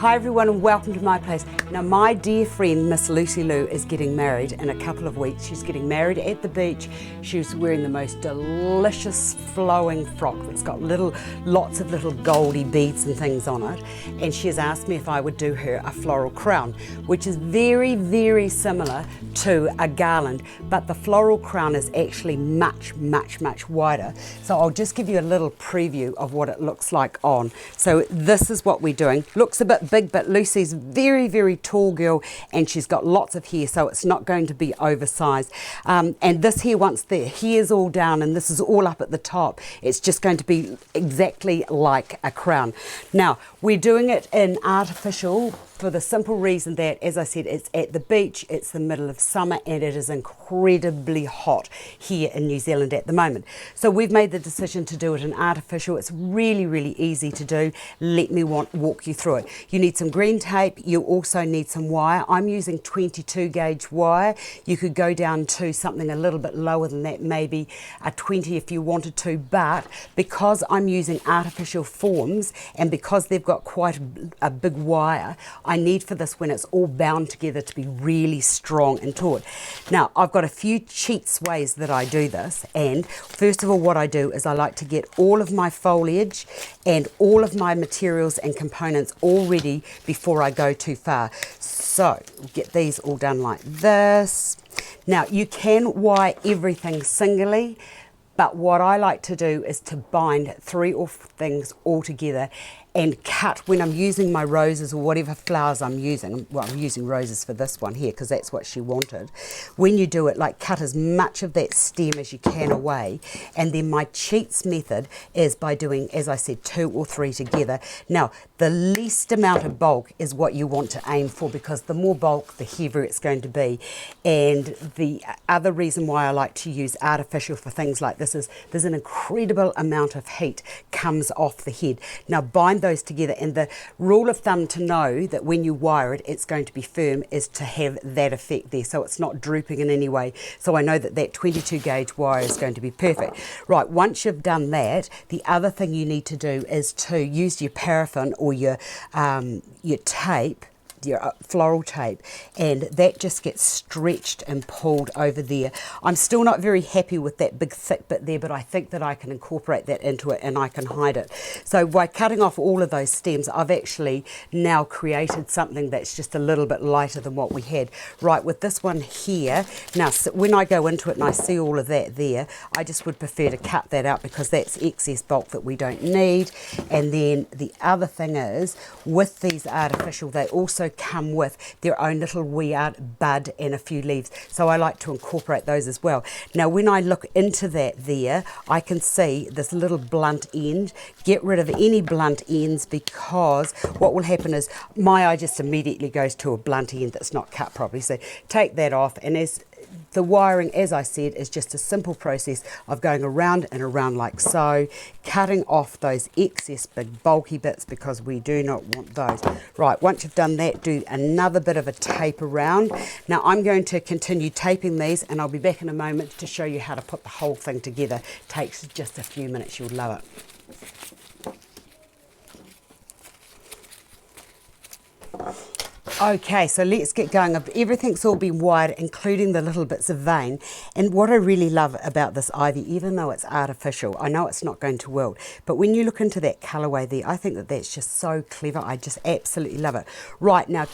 Hi everyone and welcome to my place. Now my dear friend Miss Lucy Lou is getting married in a couple of weeks. She's getting married at the beach. She's wearing the most delicious flowing frock that's got lots of little goldy beads and things on it, and she has asked me if I would do her a floral crown, which is very, very similar to a garland, but the floral crown is actually much wider. So I'll just give you a little preview of what it looks like on. So this is what we're doing. Looks a bit big, but Lucy's very, very tall girl and she's got lots of hair, so it's not going to be oversized. And this here, once the hair's all down and this is all up at the top, it's just going to be exactly like a crown. Now, we're doing it in artificial for the simple reason that, as I said, it's at the beach, it's the middle of summer, and it is incredibly hot here in New Zealand at the moment. So we've made the decision to do it in artificial. It's really, really easy to do. Let me walk you through it. You need some green tape. You also need some wire. I'm using 22 gauge wire. You could go down to something a little bit lower than that, maybe a 20 if you wanted to, but because I'm using artificial forms and because they've got quite a big wire, I need for this, when it's all bound together, to be really strong and taut. Now, I've got a few cheats ways that I do this, and first of all what I do is I like to get all of my foliage and all of my materials and components all ready before I go too far. So, get these all done like this. Now, you can wire everything singly, but what I like to do is to bind 3 or 4 things all together and cut when I'm using my roses or whatever flowers I'm using. Well, I'm using roses for this one here because that's what she wanted. When you do it, like, cut as much of that stem as you can away. And then my cheats method is by doing, as I said, 2 or 3 together. Now, the least amount of bulk is what you want to aim for, because the more bulk, the heavier it's going to be. And the other reason why I like to use artificial for things like this is there's an incredible amount of heat comes off the head. Now, bind those together, and the rule of thumb to know that when you wire it, it's going to be firm is to have that effect there, so it's not drooping in any way. So I know that that 22 gauge wire is going to be perfect. Right, once you've done that, the other thing you need to do is to use your paraffin or your tape, your floral tape, and that just gets stretched and pulled over there. I'm still not very happy with that big thick bit there, but I think that I can incorporate that into it and I can hide it. So by cutting off all of those stems, I've actually now created something that's just a little bit lighter than what we had. Right, with this one here, now so when I go into it and I see all of that there, I just would prefer to cut that out because that's excess bulk that we don't need. And then the other thing is, with these artificial, they also come with their own little wee bud and a few leaves, so I like to incorporate those as well. Now, when I look into that there, I can see this little blunt end. Get rid of any blunt ends, because what will happen is my eye just immediately goes to a blunt end that's not cut properly. So take that off, and as the wiring, as I said, is just a simple process of going around and around like so, cutting off those excess big bulky bits because we do not want those. Right, once you've done that, do another bit of a tape around. Now I'm going to continue taping these, and I'll be back in a moment to show you how to put the whole thing together. Takes just a few minutes, you'll love it. Okay, so let's get going. Everything's all been wired, including the little bits of vein. And what I really love about this ivy, even though it's artificial, I know it's not going to wilt, but when you look into that colourway there, I think that that's just so clever. I just absolutely love it. Right, now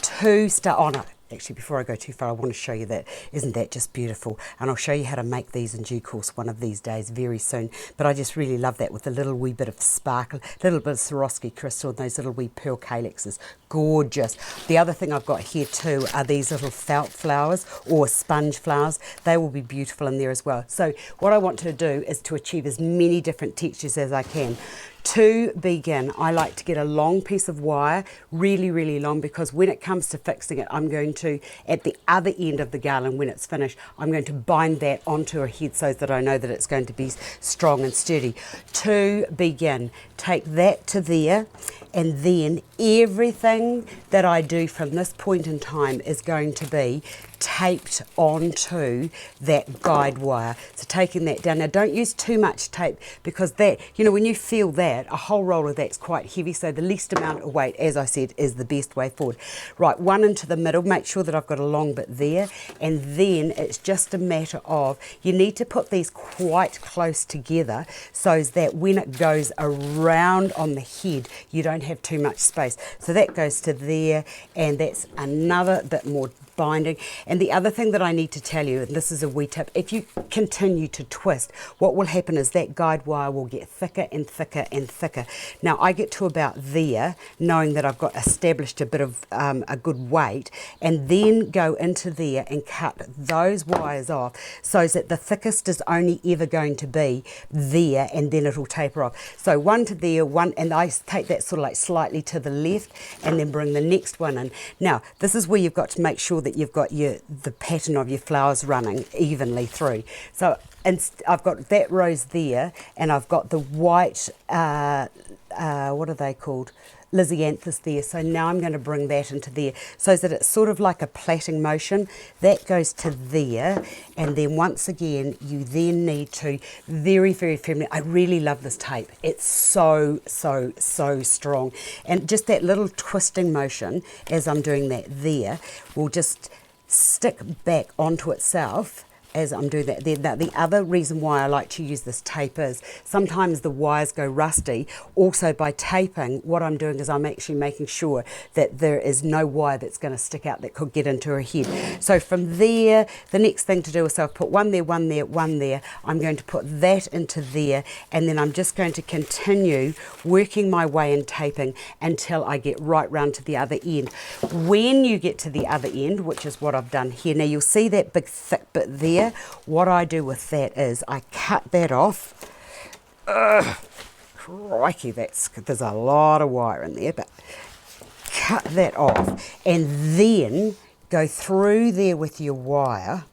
actually, before I go too far, I want to show you that. Isn't that just beautiful? And I'll show you how to make these in due course one of these days, very soon. But I just really love that with a little wee bit of sparkle, a little bit of Swarovski crystal, and those little wee pearl calyxes. Gorgeous. The other thing I've got here too are these little felt flowers or sponge flowers. They will be beautiful in there as well. So what I want to do is to achieve as many different textures as I can. To begin, I like to get a long piece of wire, really, really long, because when it comes to fixing it, I'm going to, at the other end of the garland, when it's finished, I'm going to bind that onto a head so that I know that it's going to be strong and sturdy. To begin, take that to there, and then everything that I do from this point in time is going to be taped onto that guide wire. So taking that down. Now don't use too much tape, because that, you know, when you feel that, a whole roll of that's quite heavy, so the least amount of weight, as I said, is the best way forward. Right, one into the middle, make sure that I've got a long bit there, and then it's just a matter of, you need to put these quite close together so that when it goes around on the head, you don't have too much space. So that goes to there, and that's another bit more binding. And the other thing that I need to tell you, and this is a wee tip, if you continue to twist, what will happen is that guide wire will get thicker and thicker and thicker. Now I get to about there, knowing that I've got established a bit of a good weight, and then go into there and cut those wires off so that the thickest is only ever going to be there, and then it'll taper off. So one to there, one, and I take that sort of like slightly to the left, and then bring the next one in. Now this is where you've got to make sure that you've got the pattern of your flowers running evenly through. So, and I've got that rose there, and I've got the white, what are they called? Lisianthus there. So now I'm going to bring that into there so that it's sort of like a plaiting motion. That goes to there, and then once again you then need to very, very firmly, I really love this tape, it's so strong, and just that little twisting motion as I'm doing that there will just stick back onto itself as I'm doing that there. Now, the other reason why I like to use this tape is sometimes the wires go rusty. Also, by taping, what I'm doing is I'm actually making sure that there is no wire that's going to stick out that could get into her head. So from there, the next thing to do is, so I've put one there, one there, one there. I'm going to put that into there, and then I'm just going to continue working my way in taping until I get right round to the other end. When you get to the other end, which is what I've done here, now you'll see that big thick bit there. What I do with that is I cut that off. Crikey, there's a lot of wire in there, but cut that off, and then go through there with your wire,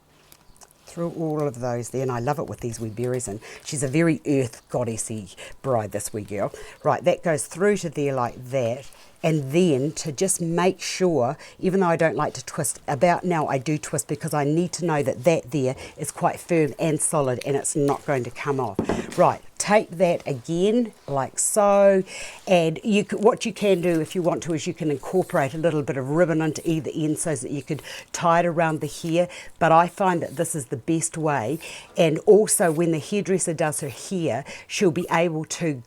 through all of those there, and I love it with these wee berries in. She's a very earth goddessy bride, this wee girl. Right, that goes through to there like that. And then to just make sure, even though I don't like to twist, about now I do twist because I need to know that that there is quite firm and solid and it's not going to come off. Right, take that again like so, and what you can do if you want to is you can incorporate a little bit of ribbon into either end so that you could tie it around the hair, but I find that this is the best way. And also when the hairdresser does her hair, she'll be able to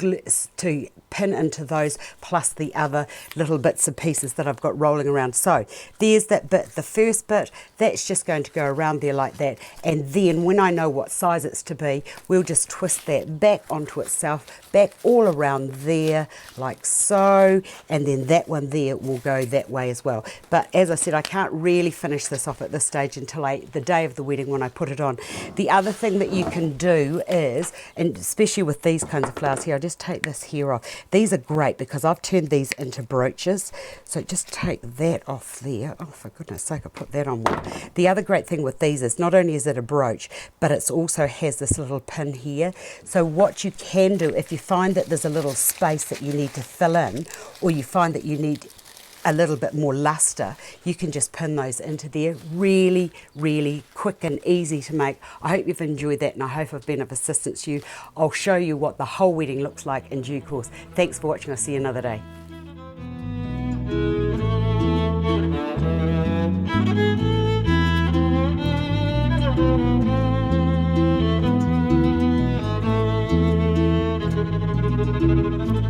pin into those plus the other little bits and pieces that I've got rolling around. So there's that bit, the first bit, that's just going to go around there like that, and then when I know what size it's to be, we'll just twist that back onto itself, back all around there like so, and then that one there will go that way as well. But as I said, I can't really finish this off at this stage until the day of the wedding when I put it on. The other thing that you can do is, and especially with these kinds of flowers here, I'll just take this here off. These are great because I've turned these into brooches, so just take that off there. Oh, for goodness sake, I put that on one. The other great thing with these is not only is it a brooch, but it also has this little pin here. So what you can do, if you find that there's a little space that you need to fill in, or you find that you need a little bit more luster, you can just pin those into there. Really, really quick and easy to make. I hope you've enjoyed that, and I hope I've been of assistance to you. I'll show you what the whole wedding looks like in due course. Thanks for watching. I'll see you another day. Thank you.